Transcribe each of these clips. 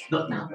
Not now.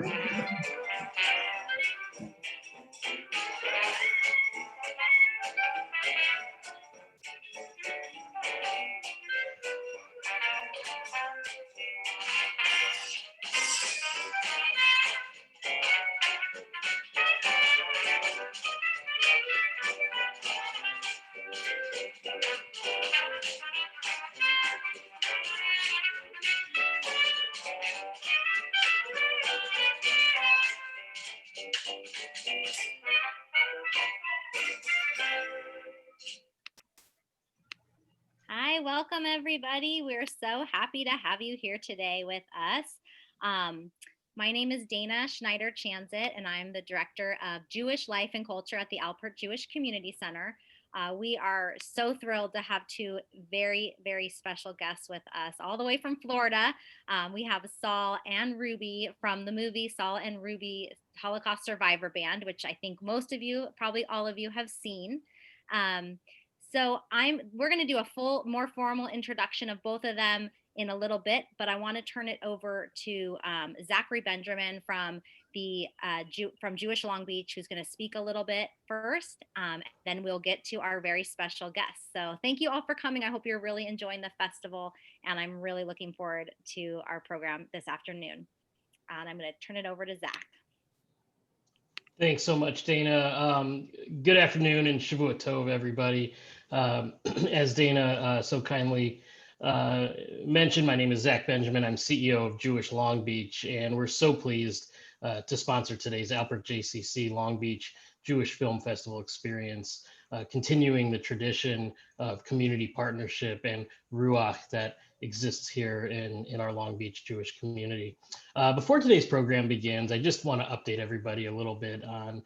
Hi, welcome everybody. We're so happy to have you here today with us. My name is Dana Schneider-Chanzit, and I'm the Director of Jewish Life and Culture at the Alpert Jewish Community Center. We are so thrilled to have two very, very special guests with us, all the way from Florida. We have Saul and Ruby from the movie Saul and Ruby Holocaust Survivor Band, which I think most of you, probably all of you, have seen. So we're going to do a more formal introduction of both of them in a little bit, but I want to turn it over to Zachary Benjamin from Jewish Long Beach, who's going to speak a little bit first. Then we'll get to our very special guests. So thank you all for coming. I hope you're really enjoying the festival, and I'm really looking forward to our program this afternoon. And I'm going to turn it over to Zach. Thanks so much, Dana. Good afternoon and Shavua Tov, everybody. As Dana so kindly mentioned, my name is Zach Benjamin. I'm CEO of Jewish Long Beach, and we're so pleased to sponsor today's Alpert JCC Long Beach Jewish Film Festival experience, continuing the tradition of community partnership and ruach that exists here in our Long Beach Jewish community. Before today's program begins, I just want to update everybody a little bit on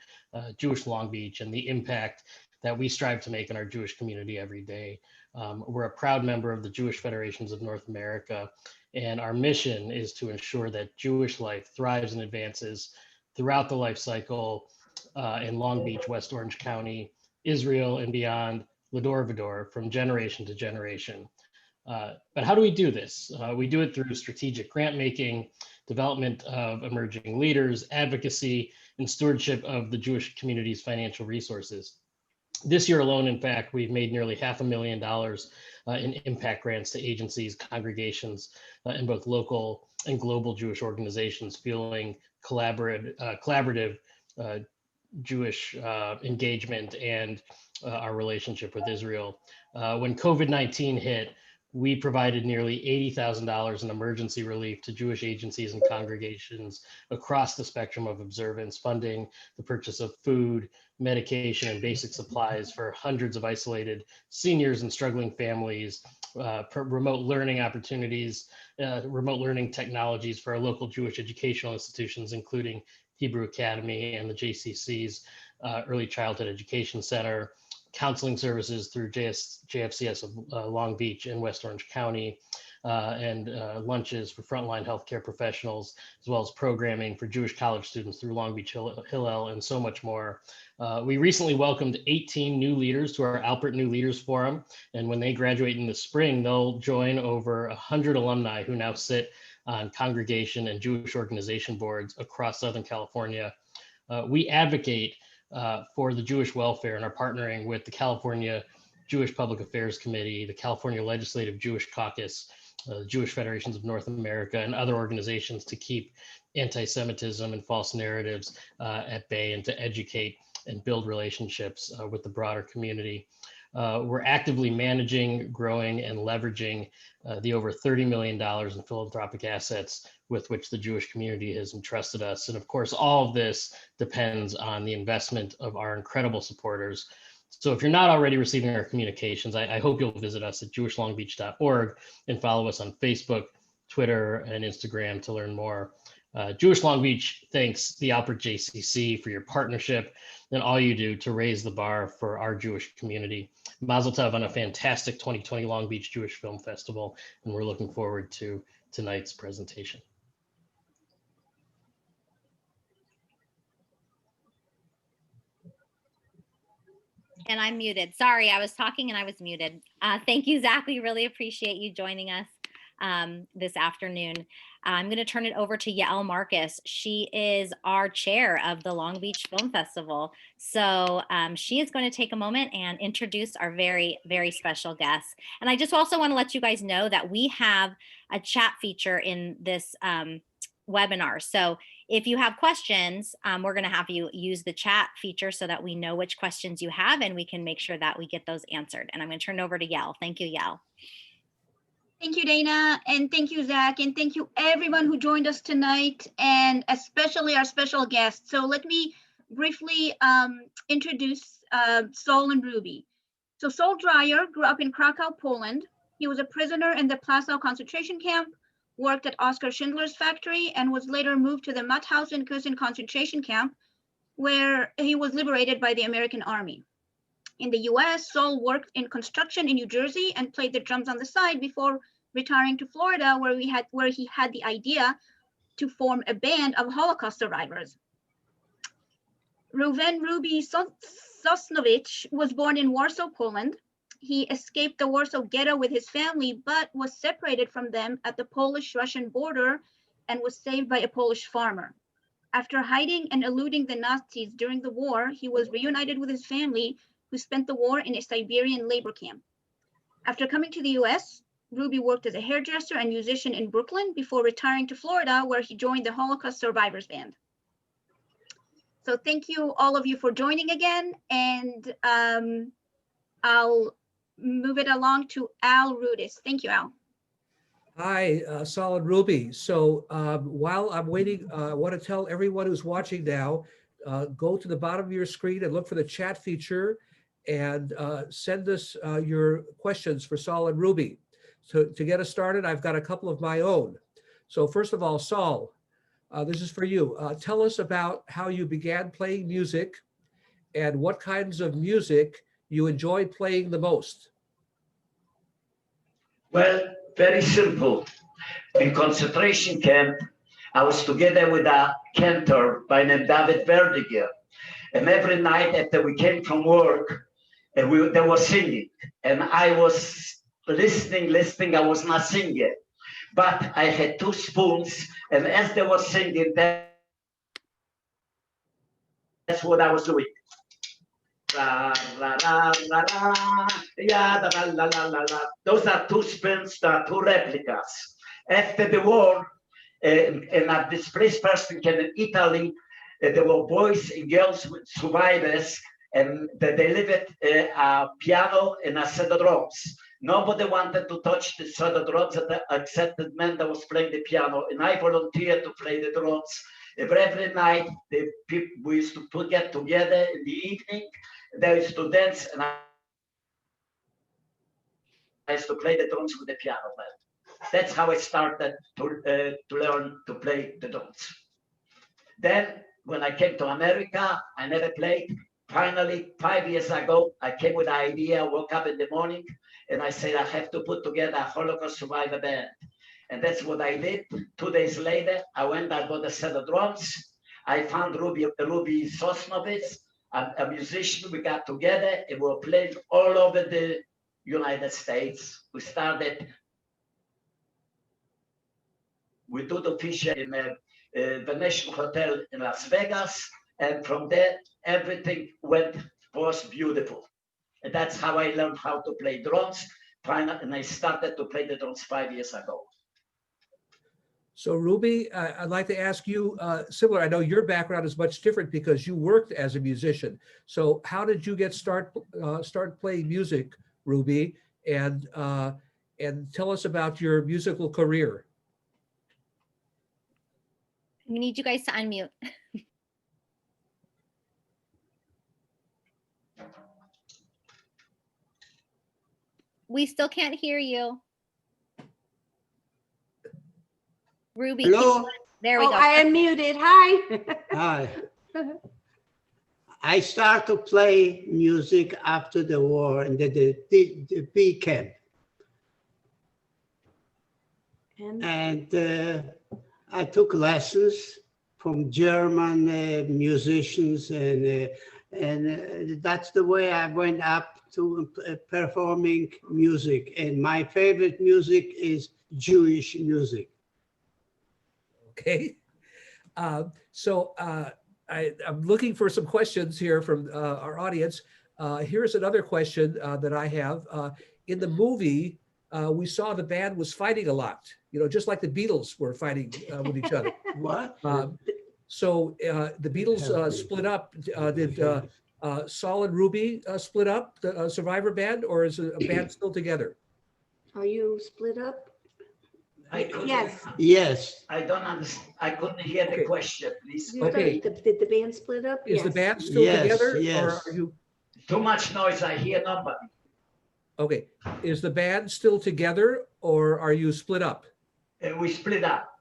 Jewish Long Beach and the impact that we strive to make in our Jewish community every day. We're a proud member of the Jewish Federations of North America, and our mission is to ensure that Jewish life thrives and advances throughout the life cycle in Long Beach, West Orange County, Israel, and beyond, Lador Vador, from generation to generation. But how do we do this? We do it through strategic grant making, development of emerging leaders, advocacy, and stewardship of the Jewish community's financial resources. This year alone, in fact, we've made nearly $500,000 in impact grants to agencies, congregations, and both local and global Jewish organizations, fueling collaborative Jewish engagement and our relationship with Israel. When COVID-19 hit, we provided nearly $80,000 in emergency relief to Jewish agencies and congregations across the spectrum of observance, funding the purchase of food, medication, and basic supplies for hundreds of isolated seniors and struggling families, remote learning opportunities, remote learning technologies for our local Jewish educational institutions, including Hebrew Academy and the JCC's Early Childhood Education Center, counseling services through JFCS of Long Beach and West Orange County, and lunches for frontline healthcare professionals, as well as programming for Jewish college students through Long Beach Hillel, and so much more. We recently welcomed 18 new leaders to our Alpert New Leaders Forum, and when they graduate in the spring, they'll join over 100 alumni who now sit on congregation and Jewish organization boards across Southern California. We advocate for the Jewish welfare and are partnering with the California Jewish Public Affairs Committee, the California Legislative Jewish Caucus, Jewish Federations of North America, and other organizations to keep anti-Semitism and false narratives at bay and to educate and build relationships with the broader community. We're actively managing, growing, and leveraging the over $30 million in philanthropic assets with which the Jewish community has entrusted us. And of course, all of this depends on the investment of our incredible supporters. So if you're not already receiving our communications, I hope you'll visit us at jewishlongbeach.org and follow us on Facebook, Twitter, and Instagram to learn more. Jewish Long Beach thanks the Alpert JCC for your partnership and all you do to raise the bar for our Jewish community. Mazel tov on a fantastic 2020 Long Beach Jewish Film Festival, and we're looking forward to tonight's presentation. And I'm muted. Sorry, I was talking and I was muted. Thank you, Zach. We really appreciate you joining us this afternoon. I'm going to turn it over to Yael Marcus. She is our chair of the Long Beach Film Festival. So she is going to take a moment and introduce our very, very special guests. And I just also want to let you guys know that we have a chat feature in this webinar. So if you have questions, we're going to have you use the chat feature so that we know which questions you have and we can make sure that we get those answered. And I'm going to turn it over to Yael. Thank you, Yael. Thank you, Dana, and thank you, Zach, and thank you everyone who joined us tonight, and especially our special guests. So let me briefly introduce Saul and Ruby. So Saul Dreyer grew up in Krakow, Poland. He was a prisoner in the Plaszow concentration camp, worked at Oskar Schindler's factory, and was later moved to the Mauthausen-Kusen concentration camp, where he was liberated by the American Army. In the US, Saul worked in construction in New Jersey and played the drums on the side before retiring to Florida, where he had the idea to form a band of Holocaust survivors. Reuven Ruby Sosnowicz was born in Warsaw, Poland. He escaped the Warsaw Ghetto with his family, but was separated from them at the Polish-Russian border and was saved by a Polish farmer. After hiding and eluding the Nazis during the war, he was reunited with his family, who spent the war in a Siberian labor camp. After coming to the US, Ruby worked as a hairdresser and musician in Brooklyn before retiring to Florida, where he joined the Holocaust Survivors Band. So thank you, all of you, for joining again, and I'll move it along to Al Rudis. Thank you, Al. Hi, Saul and Ruby. So while I'm waiting, I want to tell everyone who's watching now, go to the bottom of your screen and look for the chat feature and send us your questions for Saul and Ruby. So to get us started, I've got a couple of my own. So first of all, Saul, this is for you. Tell us about how you began playing music and what kinds of music you enjoyed playing the most. Well, very simple. In concentration camp, I was together with a cantor by name David Verdiger. And every night after we came from work, they were singing. And I was listening, I was not singing. But I had two spoons, and as they were singing, that's what I was doing. La, la, la, la, la, yeah, la, la, la, la, la. Those are two spoons, two replicas. After the war, and a displaced person came in Italy, there were boys and girls with survivors, and they lived a piano and a set of drums. Nobody wanted to touch the set of drums except the man that was playing the piano, and I volunteered to play the drums. Every night, we used to get together in the evening. There used to dance, and I used to play the drums with the piano man. That's how I started to learn to play the drums. Then, when I came to America, I never played. Finally, 5 years ago, I came with the idea, woke up in the morning, and I said, I have to put together a Holocaust survivor band. And that's what I did. 2 days later, I went, I bought a set of drums. I found Ruby Sosnowicz, a musician. We got together and we were playing all over the United States. We started with Dudu Fisher in the National Hotel in Las Vegas. And from there, everything was beautiful. And that's how I learned how to play drums. And I started to play the drums 5 years ago. So Ruby, I'd like to ask you similar. I know your background is much different because you worked as a musician. So how did you get start playing music, Ruby? And tell us about your musical career. We need you guys to unmute. We still can't hear you. Ruby. Hello. There we go. I am muted. Hi. Hi. I started to play music after the war in the B camp. And I took lessons from German musicians, and that's the way I went up to performing music. And my favorite music is Jewish music. Okay. So I'm looking for some questions here from our audience. Here's another question that I have. In the movie, we saw the band was fighting a lot, you know, just like the Beatles were fighting with each other. What? So the Beatles split up. Did Saul and Ruby split up, the Survivor band, or is a band still together? Are you split up? Yes. Yes. I don't understand. I couldn't hear the question, please. Okay. Did the band split up? Is the Yes. band still Yes, together, yes. or are you? Too much noise. I hear nobody. Okay. Is the band still together, or are you split up? We split up.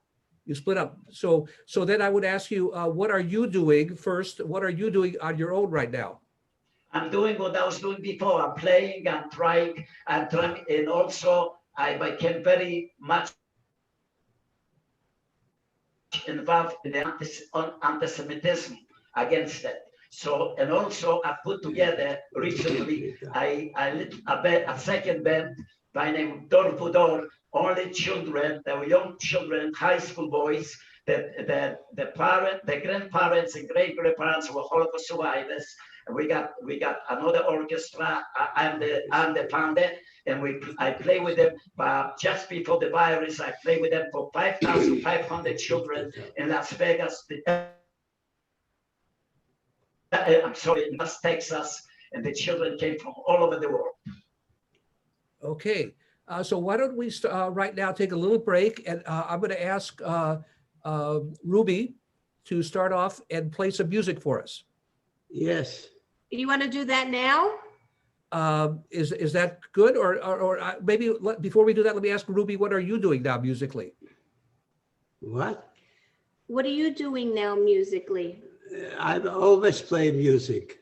You split up. So then I would ask you, what are you doing first? What are you doing on your own right now? I'm doing what I was doing before. I'm playing, I'm trying, and also I became very much involved in the anti-Semitism against it. So, and also I put together recently, I lit a second band by name Door to Door, only children, they were young children, high school boys, the grandparents and great-grandparents were Holocaust survivors. We got another orchestra. I'm the founder, and I play with them. But just before the virus, I play with them for 5,500 children in Las Vegas. I'm sorry, in West Texas, and the children came from all over the world. Okay. So why don't we right now take a little break, and I'm going to ask Ruby to start off and play some music for us. Yes. You want to do that now? Is that good, or maybe before we do that, let me ask Ruby, what are you doing now musically? What? What are you doing now musically? I've always played music.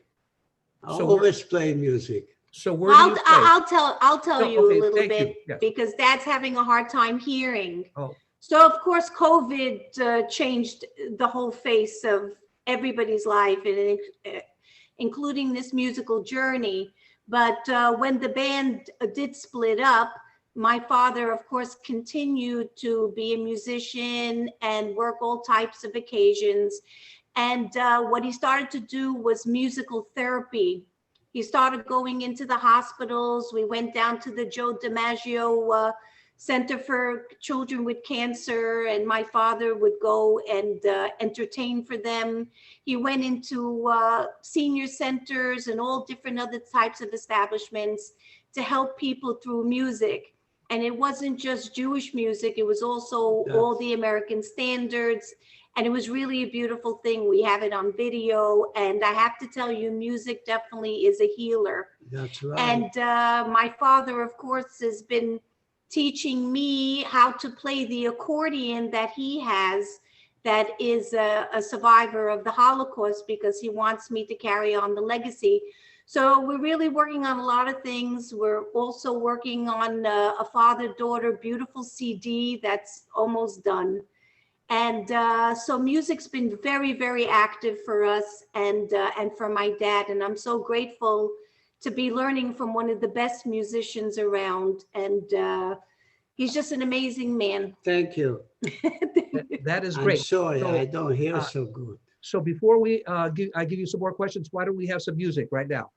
So Always play music. So where do you play? I'll tell Oh, you okay, a little thank you. bit Yes. because Dad's having a hard time hearing. Oh. So of course COVID changed the whole face of everybody's life, and including this musical journey. But when the band did split up, my father, of course, continued to be a musician and work all types of occasions. And what he started to do was musical therapy. He started going into the hospitals. We went down to the Joe DiMaggio Center for Children with Cancer, and my father would go and entertain for them. He went into senior centers and all different other types of establishments to help people through music. And it wasn't just Jewish music, it was also all the American standards. And it was really a beautiful thing. We have it on video. And I have to tell you, music definitely is a healer. That's right. And my father, of course, has been teaching me how to play the accordion that he has, that is a survivor of the Holocaust, because he wants me to carry on the legacy. So we're really working on a lot of things. We're also working on a father-daughter beautiful CD that's almost done. And so music's been very, very active for us and for my dad. And I'm so grateful to be learning from one of the best musicians around. And he's just an amazing man. Thank you. That is great. I'm sorry, So, I don't hear so good. So before I give you some more questions, why don't we have some music right now?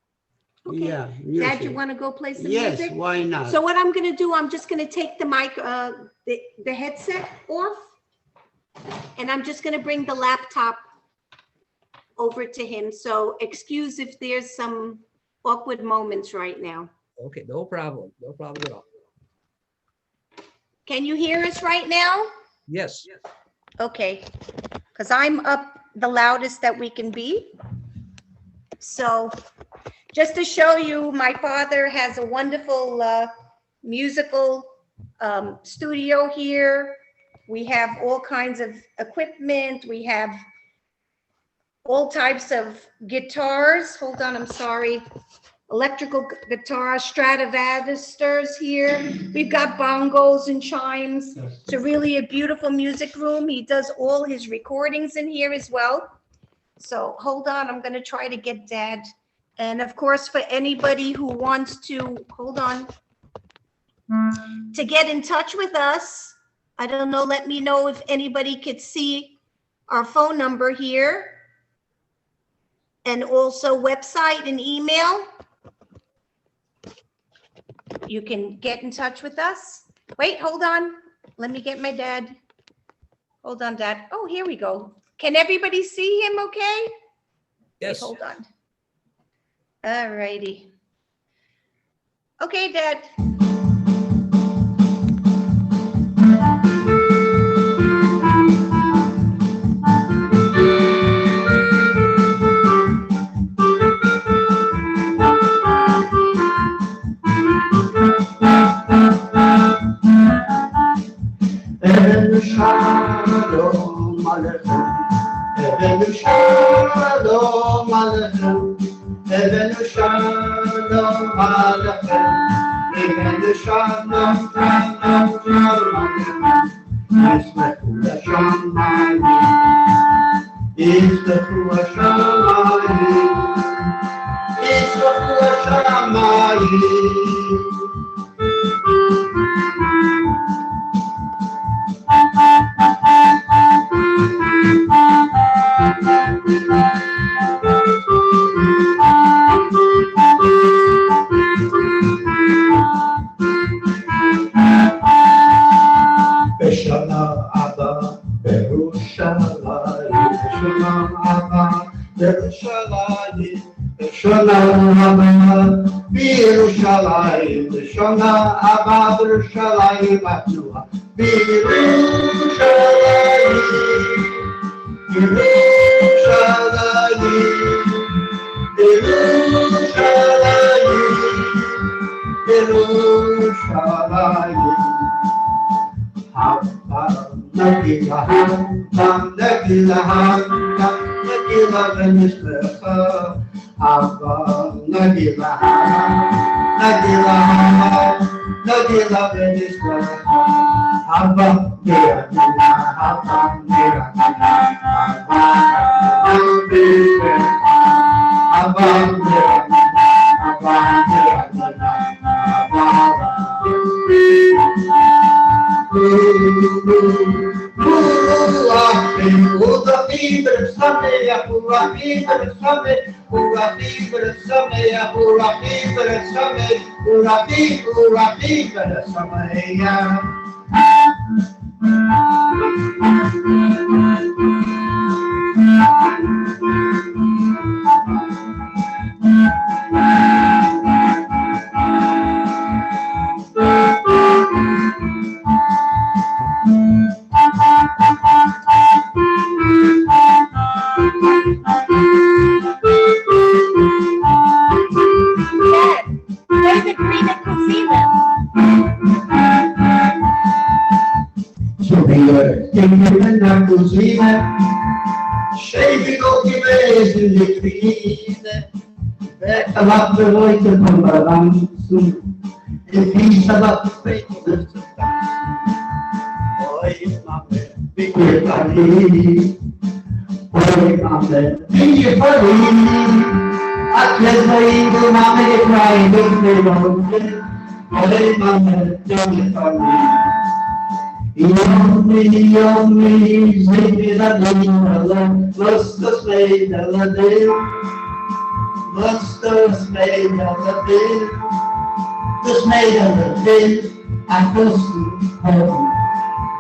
Okay. Yeah, Dad, music. you want to go play some Yes, music? why not? So what I'm going to do, I'm just going to take the mic, the headset off. And I'm just going to bring the laptop over to him. So excuse if there's some awkward moments right now. Okay, no problem. No problem at all. Can you hear us right now? Yes. Okay, because I'm up the loudest that we can be. So just to show you, my father has a wonderful musical studio here. We have all kinds of equipment. We have all types of guitars. Hold on, I'm sorry. Electrical guitar, Stradivarius here. We've got bongos and chimes. It's really a beautiful music room. He does all his recordings in here as well. So hold on, I'm gonna try to get Dad. And of course, for anybody who wants to, hold on, to get in touch with us, I don't know, let me know if anybody could see our phone number here. And also website and email. You can get in touch with us. Wait, hold on. Let me get my dad. Hold on, Dad. Oh, here we go. Can everybody see him okay? Yes. Wait, hold on. All righty. Okay, Dad. Shalom Aleichem, Evenu Shalom Aleichem, Evenu Shalom Aleichem, Evenu Shalom Aleichem, Yislechu Hashamayim, Yislechu Hashamayim, Yislechu Hashamayim. B'shana Abba, B'Yerushalayim, B'shana Abba, B'Yerushalayim, B'shana Abba, B'Yerushalayim, B'shana Abba, B'Yerushalayim, B'Yerushalayim, Yerushalayim. Nagila v'nishlecha, Hava Nagila v'nishlecha, Hava Niragila, Hava Niragila, Hava Niragila, Hava Niragila,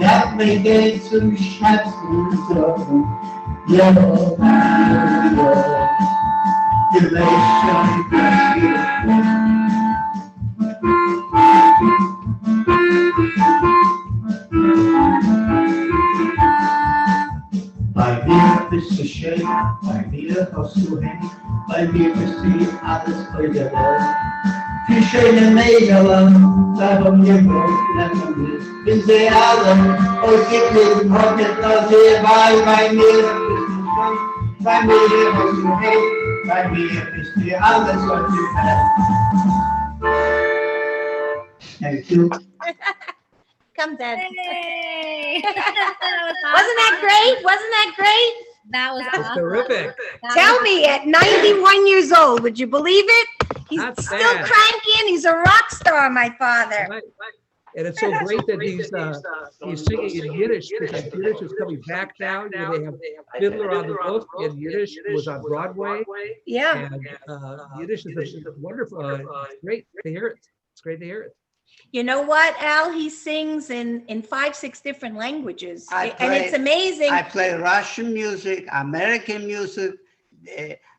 gab mir Geld zum Schmatzen so. Ja, du weißt schon, was wir bei mir bist du schön, bei mir hast du hin, bei mir bist du alles Freude. Die schöne Mädel, da haben wir Brot, bin sie alle, und ich bin heute noch sehr bei mir bist du schön, bei mir hast du hin, bei mir bist du alles, was du hast. Thank you. Come, Dad. Yay! Wasn't that great? Wasn't that great? That was That's awesome. terrific. That Tell was- me, at 91 years old, would you believe it? He's Not still bad. cranky and he's a rock star, my father. Right. And it's so great that he's singing in Yiddish, because Yiddish is coming back now. You know, they have Fiddler on the Roof in Yiddish, it was on Broadway. Yeah. And Yiddish is a wonderful, it's great to hear it. It's great to hear it. You know what, Al? He sings in 5, 6 different languages. And it's amazing. I play Russian music, American music.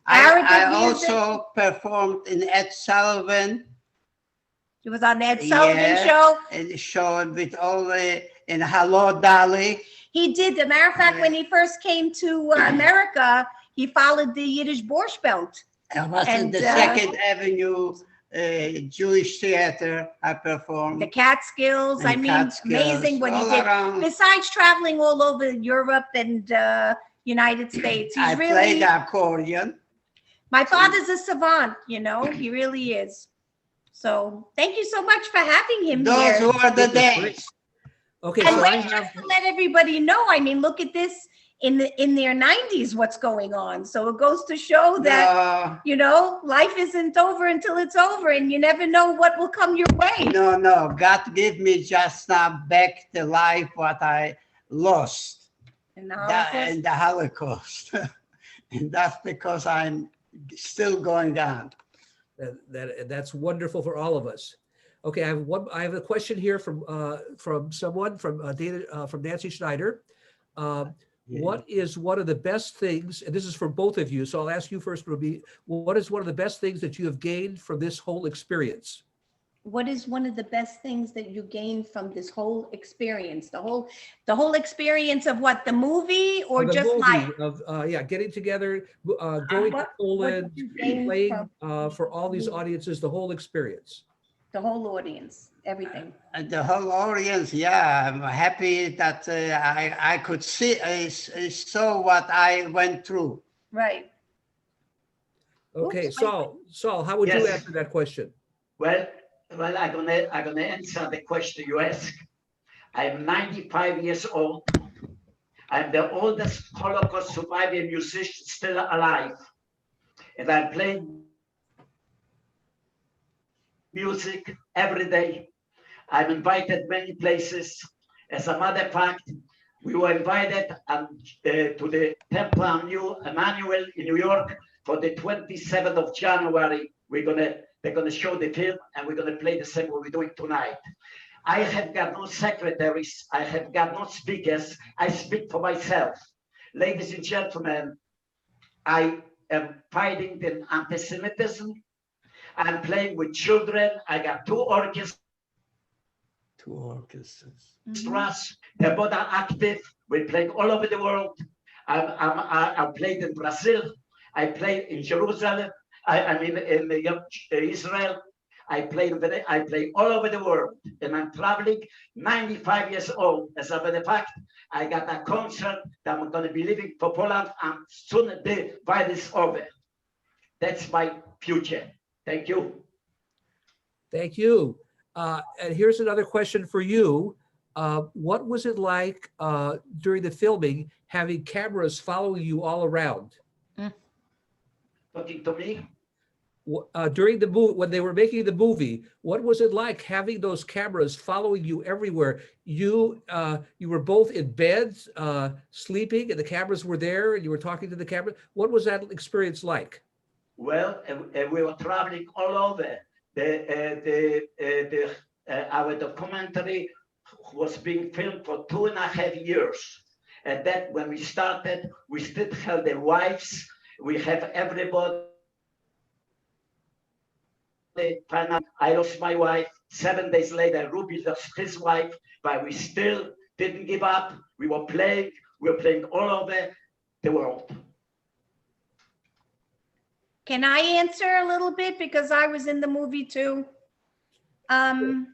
Arabic I music. also performed in Ed Sullivan He was on the Ed Sullivan Yeah. show. and showed with all the in Hello Dolly. He did. As a matter of fact, when he first came to America, he followed the Yiddish Borscht Belt. I was in And, the Second Avenue Jewish Theater. I performed. The Catskills. I in mean, Catskills, amazing what he all did. around. Besides traveling all over Europe and United States, he's I really. played accordion. My father's a savant, you know, he really is. So thank you so much for having him Those here. were the days. Okay, And so I wait, have, just to let everybody know, I mean, look at this in their 90s, what's going on. So it goes to show that, you know, life isn't over until it's over, and you never know what will come your way. No. God give me just now back the life what I lost. And the Holocaust. In the Holocaust. And that's because I'm still going on. that's wonderful for all of us. Okay, I have a question here from someone from Nancy Schneider. What is one of the best things, and this is for both of you, so I'll ask you first, Ruby, what is one of the best things that you have gained from this whole experience? What is one of the best things that you gained from this whole experience? The whole experience of what, the movie or The just movie life? of getting together, going to What Poland, did you gain playing from for all these audiences, the whole experience. the whole audience, everything? And the whole audience, yeah, I'm happy that I could see, saw what I went through. Right. Okay, Oops, Saul, how would you Yes. answer that question? Well, I'm gonna answer the question you asked. I'm 95 years old. I'm the oldest Holocaust surviving musician still alive, and I'm playing music every day. I'm invited many places. As a matter of fact, we were invited to the Temple of New Emmanuel in New York for the 27th of January. They're gonna show the film, and we're gonna play the same what we're doing tonight. I have got no secretaries. I have got no speakers. I speak for myself. Ladies and gentlemen, I am fighting the anti-Semitism. I'm playing with children. I got 2 orchestras. They're both are active. We're playing all over the world. I played in Brazil. I played in Jerusalem. I mean in Israel. I play all over the world, and I'm traveling. 95 years old. As a matter of fact, I got a concert that I'm going to be leaving for Poland, and soon the virus is over. That's my future. Thank you. Thank you. And here's another question for you. What was it like during the filming, having cameras following you all around? Talking to me? During the movie, when they were making the movie, what was it like having those cameras following you everywhere? You were both in beds, sleeping, and the cameras were there, and you were talking to the camera. What was that experience like? Well, we were traveling all over. Our documentary was being filmed for 2.5 years. And then when we started, we still have the wives, we have everybody. I lost my wife. 7 days later, Ruby lost his wife, but we still didn't give up. We were playing all over the world. Can I answer a little bit because I was in the movie too? I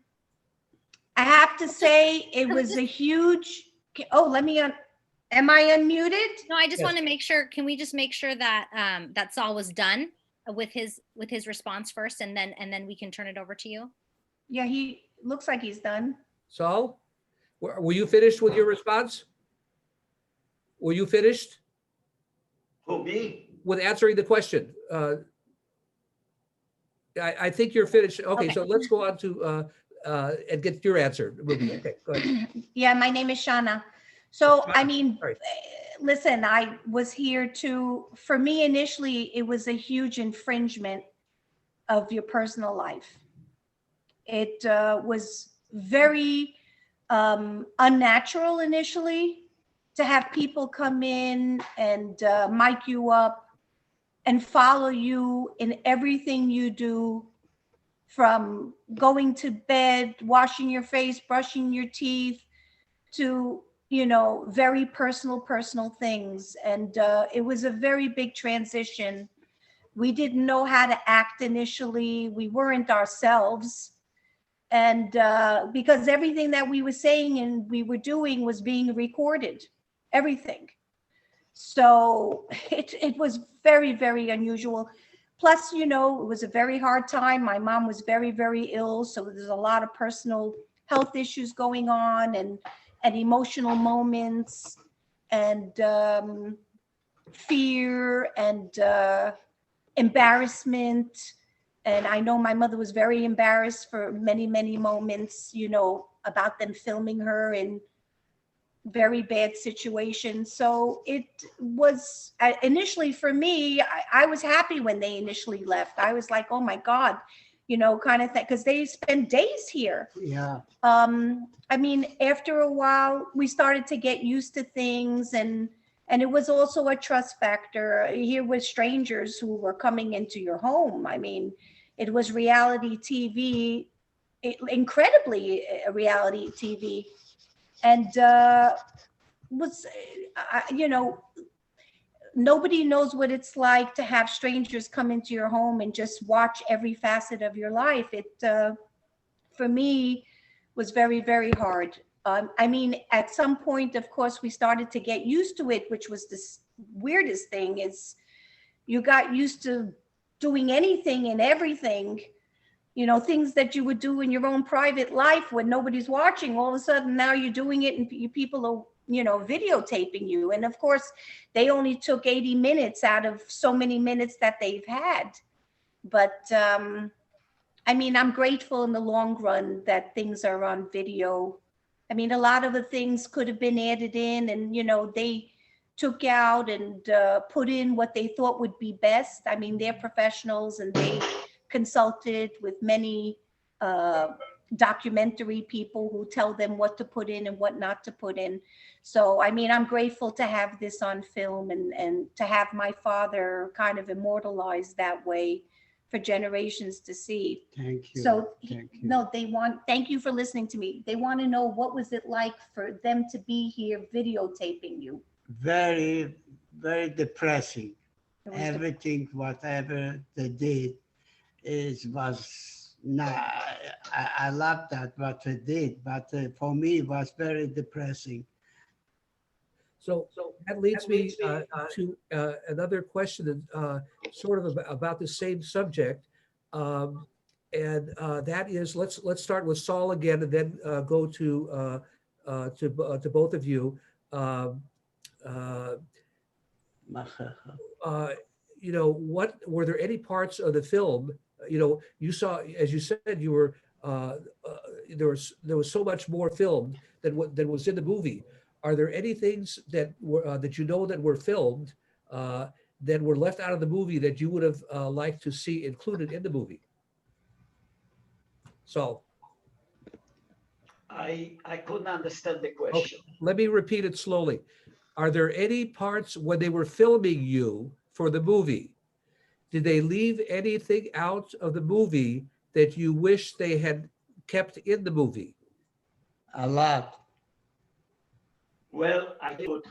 have to say it was a huge, oh, let me, am I unmuted? No, I just Yes. want to make sure, can we just make sure that that Saul was done with his response first, and then we can turn it over to you? Yeah, he looks like he's done. Saul, were you finished with your response? Were you finished Who, me? with answering the question? I think you're finished. Okay, Okay. so let's go on to and get your answer, Ruby. Okay, go ahead. Yeah, my name is Shana. So, I Shana, mean, sorry. listen, I was here to, for me initially, it was a huge infringement of your personal life. It was very unnatural initially to have people come in and mic you up and follow you in everything you do, from going to bed, washing your face, brushing your teeth, to, you know, very personal things. And it was a very big transition. We didn't know how to act initially. We weren't ourselves. And because everything that we were saying and we were doing was being recorded, everything. So it was very unusual. Plus, you know, it was a very hard time. My mom was very ill. So there's a lot of personal health issues going on, and emotional moments, and fear, and embarrassment. And I know my mother was very embarrassed for many moments, you know, about them filming her in very bad situations. So it was initially for me, I was happy when they initially left. I was like, oh my God, you know, kind of thing, because they spend days here. Yeah. I mean, after a while, we started to get used to things, and it was also a trust factor. Here with strangers who were coming into your home. I mean, it was reality TV, incredibly reality TV. And was, you know, nobody knows what it's like to have strangers come into your home and just watch every facet of your life. It, for me, was very hard. I mean, at some point, of course, we started to get used to it, which was the weirdest thing, is you got used to doing anything and everything, you know, things that you would do in your own private life when nobody's watching. All of a sudden now you're doing it and people are, you know, videotaping you. And of course, they only took 80 minutes out of so many minutes that they've had. But I mean, I'm grateful in the long run that things are on video. I mean, a lot of the things could have been added in, and, you know, they took out and put in what they thought would be best. I mean, they're professionals, and they consulted with many documentary people who tell them what to put in and what not to put in. So, I mean, I'm grateful to have this on film, and to have my father kind of immortalized that way for generations to see. Thank you. So, Thank you. no, thank you for listening to me. They want to know, what was it like for them to be here videotaping you? Very depressing. It was Everything, whatever they did, was not. I love that what they did, but for me, it was very depressing. So that leads me to another question, sort of about the same subject, and that is, let's start with Saul again, and then go to both of you. You know, what were there any parts of the film? You know, you saw, as you said, you were there was so much more filmed than was in the movie. Are there any things that were that you know that were filmed that were left out of the movie that you would have liked to see included in the movie? So, I couldn't understand the Okay, question. let me repeat it slowly. Are there any parts when they were filming you for the movie? Did they leave anything out of the movie that you wish they had kept in the movie? A lot. Well, I thought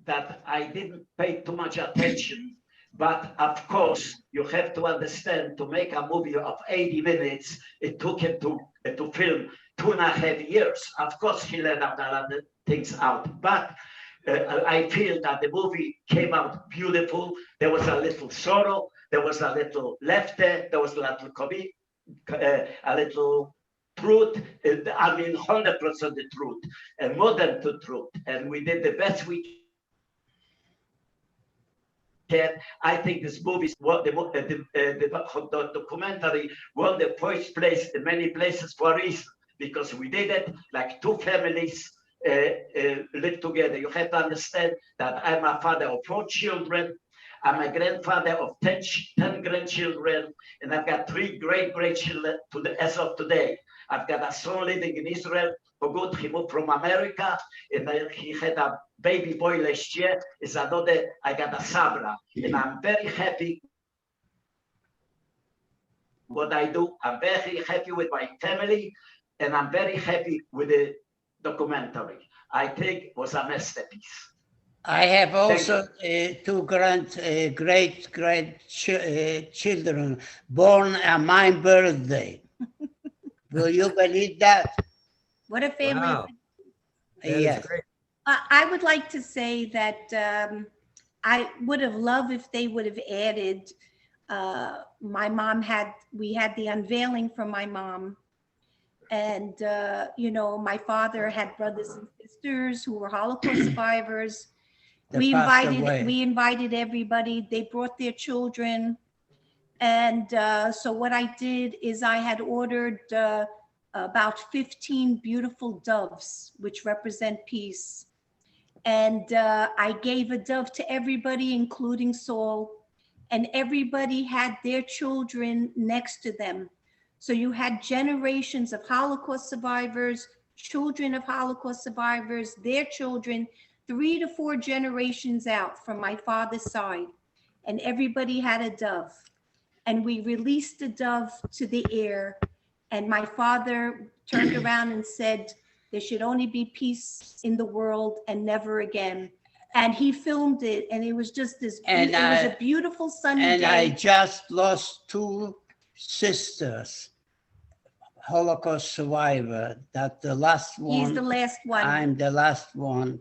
that I didn't pay too much attention, but of course, you have to understand to make a movie of 80 minutes, it took him to film 2.5 years. Of course, he let out a lot of things out, but I feel that the movie came out beautiful. There was a little sorrow, there was a little laughter, there was a little a little truth. I mean, 100% the truth, and more than the truth. And we did the best we can. I think this movie is what the documentary won the first place in many places for a reason, because we did it like two families live together. You have to understand that I'm a father of 4 children. I'm a grandfather of 10 grandchildren, and I've got 3 great-grandchildren as of today. I've got a son living in Israel for good. He moved from America, and he had a baby boy last year. Is another, I got a Sabra, and I'm very happy what I do. I'm very happy with my family, and I'm very happy with the documentary. I think it was a masterpiece. I have also 2 children born on my birthday. Will you believe that? What a family. Wow, that is Yes. great. I would like to say that I would have loved if they would have added, my mom we had the unveiling from my mom. And, you know, my father had brothers and sisters who were Holocaust survivors. They passed away. We invited everybody. They brought their children. And so what I did is I had ordered about 15 beautiful doves, which represent peace. And I gave a dove to everybody, including Saul, and everybody had their children next to them. So you had generations of Holocaust survivors, children of Holocaust survivors, their children, 3 to 4 generations out from my father's side. And everybody had a dove. And we released the dove to the air. And my father turned around and said, there should only be peace in the world and never again. And he filmed it, and it was just this, it was a beautiful sunny And day. I just lost 2 sisters, Holocaust survivor. That the last one. He's the last one. I'm the last one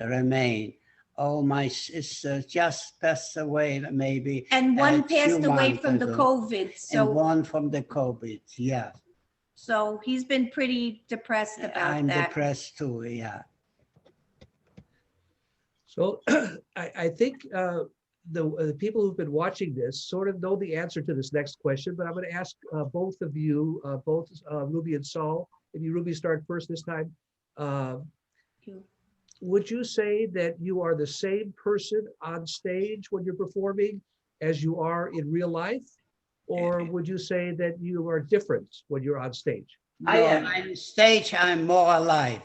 remain. All my sisters just passed away, maybe. And one a few passed away months from the ago. COVID. And one from the COVID, yeah. So he's been pretty depressed about I'm that. depressed too, yeah. So I think the people who've been watching this sort of know the answer to this next question, but I'm going to ask both of you, both Ruby and Saul. Maybe Ruby start first this time. Would you say that you are the same person on stage when you're performing as you are in real life? Or would you say that you are different when you're on stage? No, on stage, I'm more alive.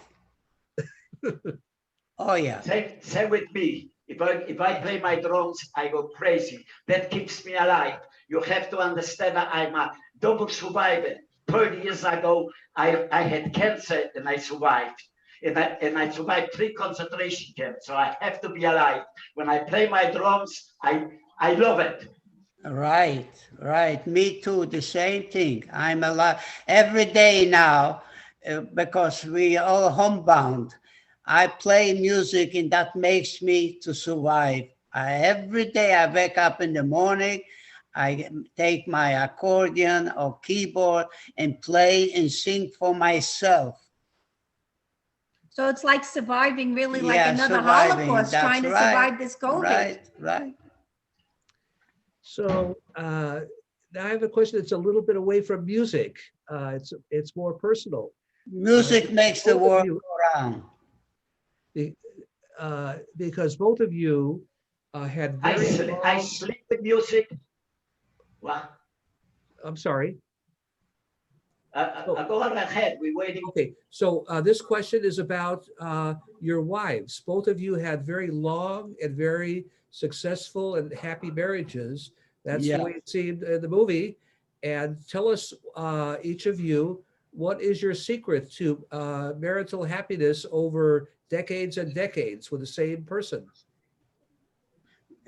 Oh, yeah. Same with me. If I play my drums, I go crazy. That keeps me alive. You have to understand that I'm a double survivor. 30 years ago, I had cancer and I survived. And I survived 3 concentration camps. So I have to be alive. When I play my drums, I love it. Right, right. Me too, the same thing. I'm alive every day now because we are homebound. I play music and that makes me to survive. Every day I wake up in the morning, I take my accordion or keyboard and play and sing for myself. So it's like surviving, really, like Yeah, another surviving, Holocaust, that's trying to right, survive this COVID. Right, right. So now I have a question that's a little bit away from music. It's more personal. Music makes the world go round. Because both of you had very I sleep with music. What? I'm sorry. Go on ahead. We're waiting. Okay, so this question is about your wives. Both of you had very long and very successful and happy marriages. That's the way it seemed in the movie. And tell us, each of you, what is your secret to marital happiness over decades and decades with the same person?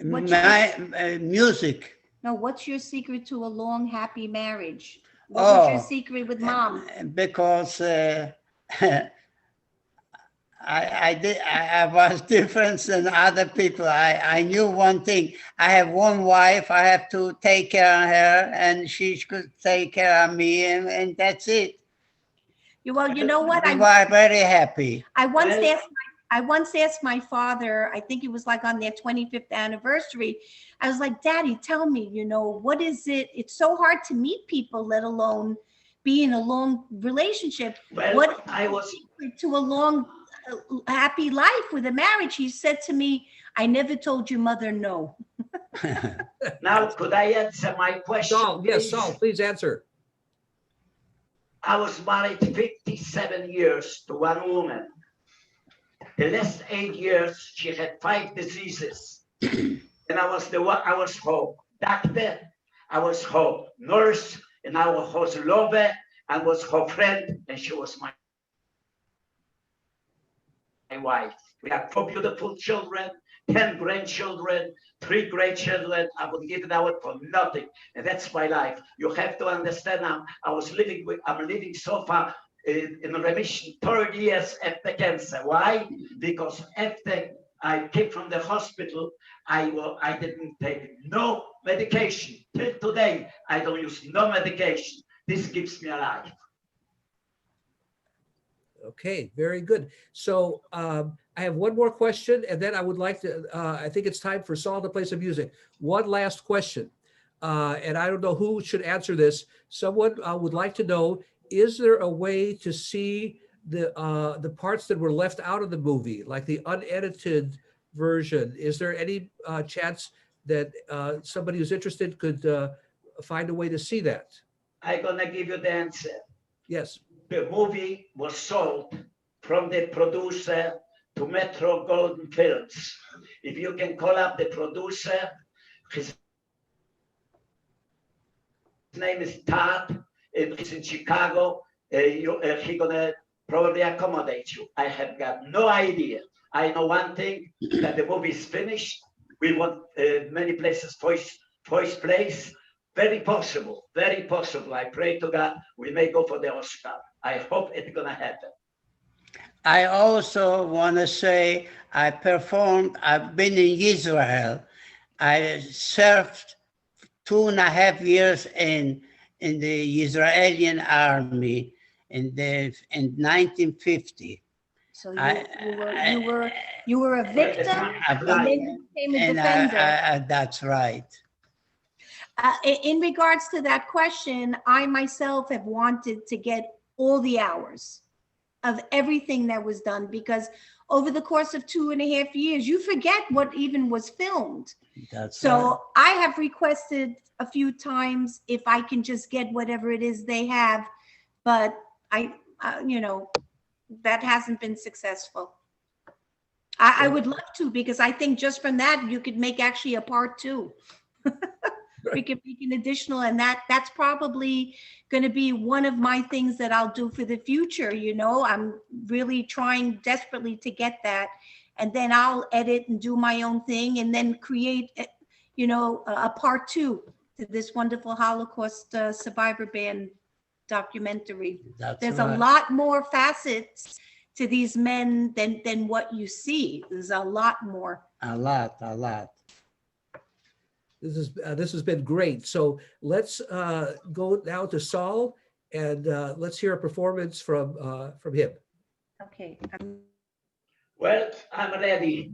Music. No, what's your secret to a long, happy marriage? What was your secret with mom? Because I was different than other people. I knew one thing. I have one wife. I have to take care of her, and she could take care of me, and that's it. Well, you know what? We were very happy. I once asked my father, I think it was like on their 25th anniversary, I was like, Daddy, tell me, what is it? It's so hard to meet people, let alone be in a long relationship. Well, what I was to a long, happy life with a marriage? He said to me, I never told your mother no. Now, could I answer my question? Saul, yes, Saul, please answer. I was married 57 years to one woman. The last 8 years, she had 5 diseases. And I was her doctor, I was her nurse, and I was her lover, I was her friend, and she was my wife. We have 4 beautiful children, 10 grandchildren, 3 great children. I would give it out for nothing. And that's my life. You have to understand, I'm living so far in remission 30 years after cancer. Why? Because after I came from the hospital, I didn't take no medication. Till today, I don't use no medication. This gives me a life. Okay, very good. So I have one more question, and then I would like to, I think it's time for Saul to play some music. One last question, and I don't know who should answer this. Someone would like to know, is there a way to see the parts that were left out of the movie, like the unedited version? Is there any chance that somebody who's interested could find a way to see that? I'm gonna give you the answer. Yes. The movie was sold from the producer to Metro Golden Films. If you can call up the producer, his name is Todd, and he's in Chicago. He's gonna probably accommodate you. I have got no idea. I know one thing, that the movie is finished. We want many places first place. Very possible, very possible. I pray to God we may go for the Oscar. I hope it's gonna happen. I also want to say I've been in Israel. I served 2.5 years in the Israeli army in 1950. So you were a victim, and then you became a defender. That's right. In regards to that question, I myself have wanted to get all the hours of everything that was done, because over the course of 2.5 years, you forget what even was filmed. So I have requested a few times if I can just get whatever it is they have, but that hasn't been successful. I would love to, because I think just from that, you could make actually a part 2. We could make an additional, and that's probably going to be one of my things that I'll do for the future. I'm really trying desperately to get that, and then I'll edit and do my own thing, and then create, a part 2 to this wonderful Holocaust survivor band documentary. There's a lot more facets to these men than what you see. There's a lot more. A lot. This has been great. So let's go now to Saul, and let's hear a performance from him. Okay. Well, I'm ready.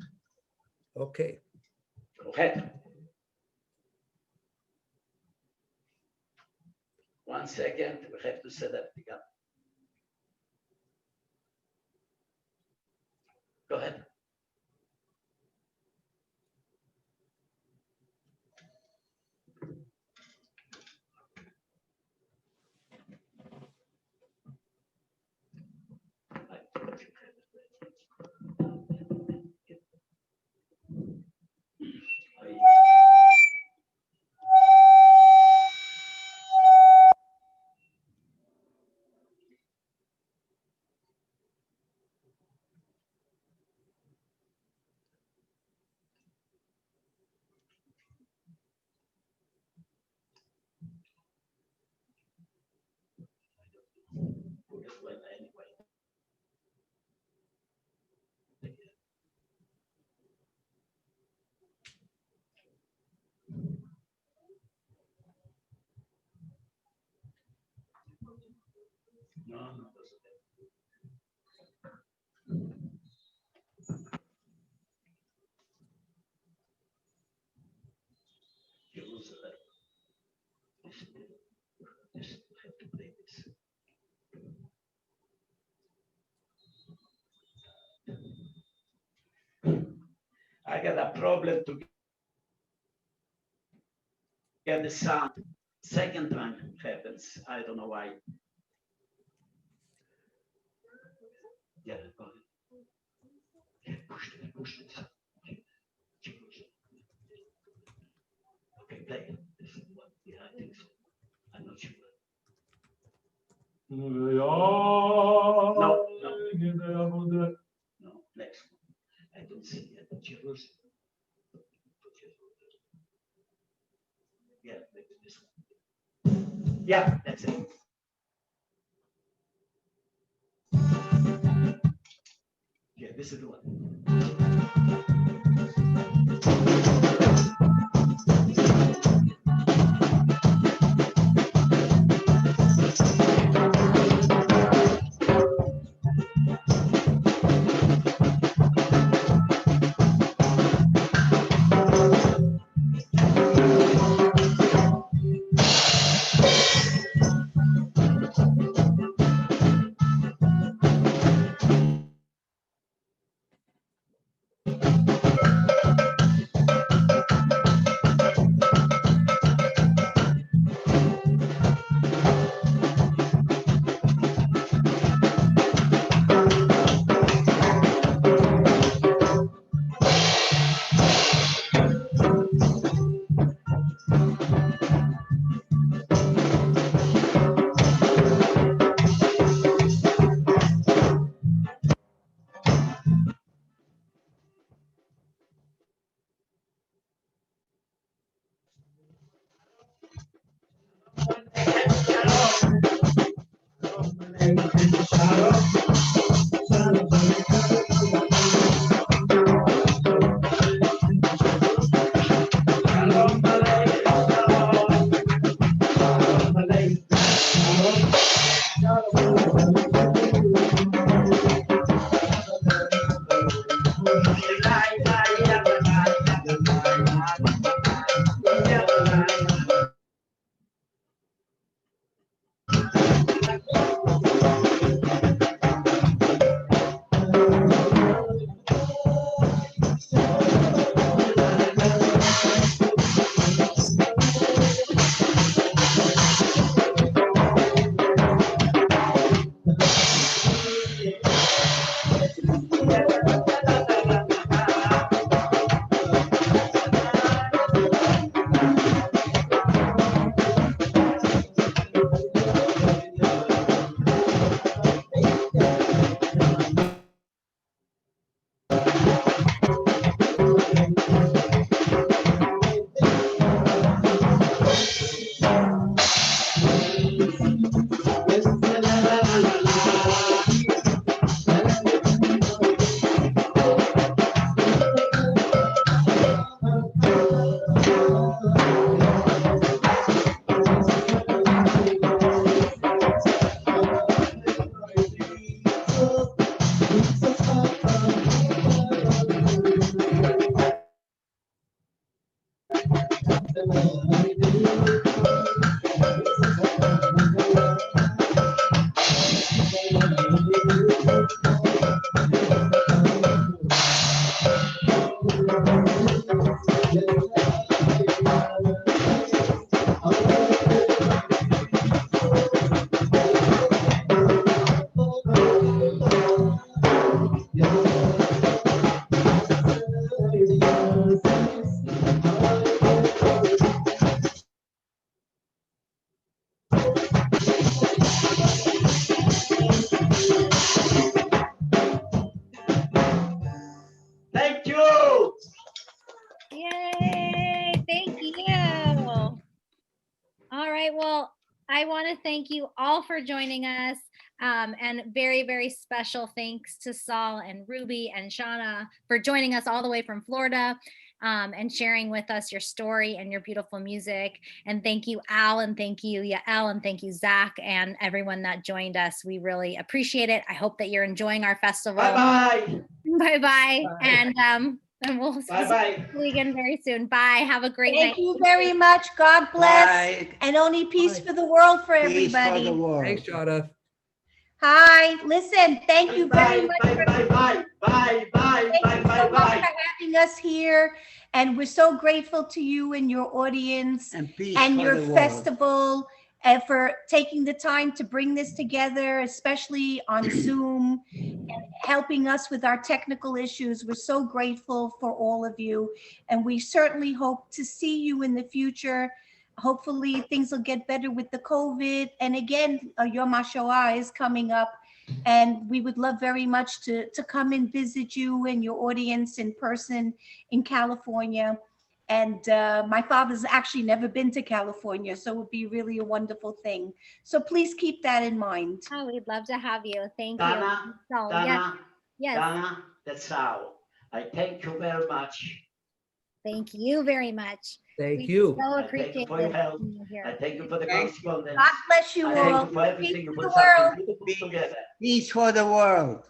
Okay. Go ahead. 1 second. We have to set everything up. Go ahead. No, no. Jerusalem. This have to play this. I got a problem to get the sound. Second time happens. I don't know why. Yeah, go ahead. Yeah, push it. Okay, play it. This is what, yeah, I think so. I'm not sure. No, next one. I don't see it. Jerusalem. Yeah, maybe this one. Yeah, that's it. Yeah, this is the one. Thank you. Yay! Thank you. All right. Well, I want to thank you all for joining us. And very, very special thanks to Saul and Ruby and Shauna for joining us all the way from Florida. and sharing with us your story and your beautiful music. And thank you, Al, and thank you, Yael, and thank you, Zach, and everyone that joined us. We really appreciate it. I hope that you're enjoying our festival. Bye-bye. Bye-bye. And we'll Bye-bye. see you again very soon. Bye. Have a great night. Thank you very much. God bless. Bye. And only peace Bye. for the world for Peace for everybody. the world. Thanks, Jonna. Hi, listen, thank you very Bye, much. bye, for- bye, bye, bye, bye, Thank bye, you bye, so much bye. for having us here. And we're so grateful to you and your audience And peace and for your the world. festival, and for taking the time to bring this together, especially on Zoom, and helping us with our technical issues. We're so grateful for all of you. And we certainly hope to see you in the future. Hopefully things will get better with the COVID. And again, Yom HaShoah is coming up. And we would love very much to come and visit you and your audience in person in California. And my father's actually never been to California, so it would be really a wonderful thing. So please keep that in mind. Oh, we'd love to have you. Thank Dana, you. So, Dana, yes, Dana, that's how. I thank you very much. thank you very much. Thank We you. so I thank appreciate you for your you help. being I here. thank you for the Thank you. correspondence. God bless you I all. thank you for Peace everything you to put the world. something beautiful together. Peace for the world.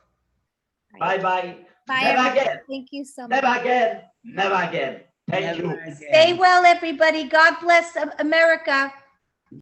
Bye-bye. Bye, Never everyone. again. Thank you so much. Never again. Never again. Thank Never you. again. Stay well, everybody. God bless America.